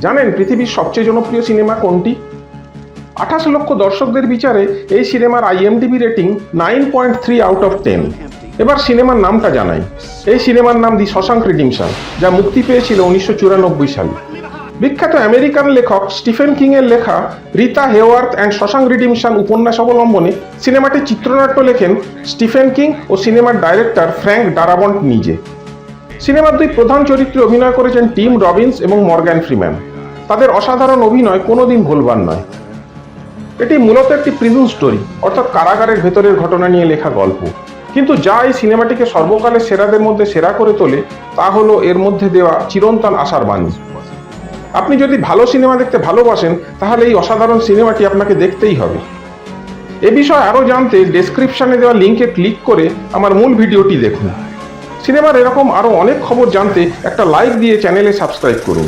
জানেন পৃথিবীর সবচেয়ে জনপ্রিয় সিনেমা কোনটি? 28 লক্ষ দর্শকদের বিচারে এই সিনেমার IMDb রেটিং 9.3 আউট অফ 10। এবার সিনেমার নামটা জানাই। এই সিনেমার নাম দি শশাঙ্ক রিডিমশন, যা মুক্তি পেয়েছিল 1994 সালে। বিখ্যাত আমেরিকান লেখক স্টিফেন কিং এর লেখা রিতা হেওয়ার্থ অ্যান্ড শশাঙ্ক রিডিমশন উপন্যাস অবলম্বনে সিনেমাটির চিত্রনাট্য লেখেন স্টিফেন কিং ও সিনেমার ডাইরেক্টর ফ্র্যাঙ্ক ডারাবন্ট নিজে। সিনেমার দুই প্রধান চরিত্রে অভিনয় করেছেন টিম রবিন্স এবং মর্গ্যান ফ্রিম্যান। তাদের অসাধারণ অভিনয় কোনোদিন ভুলবার নয়। এটি মূলত একটি প্রিজন স্টোরি, অর্থাৎ কারাগারের ভেতরের ঘটনা নিয়ে লেখা গল্প। কিন্তু যা এই সিনেমাটিকে সর্বকালের সেরাদের মধ্যে সেরা করে তোলে তা হলো এর মধ্যে দেওয়া চিরন্তন আশার বাণী। আপনি যদি ভালো সিনেমা দেখতে ভালোবাসেন তাহলে এই অসাধারণ সিনেমাটি আপনাকে দেখতেই হবে। এ বিষয়ে আরও জানতে ডেসক্রিপশনে দেওয়া লিঙ্কে ক্লিক করে আমার মূল ভিডিওটি দেখুন। সিনেমার এরকম আরও অনেক খবর জানতে একটা লাইক দিয়ে চ্যানেলে সাবস্ক্রাইব করুন।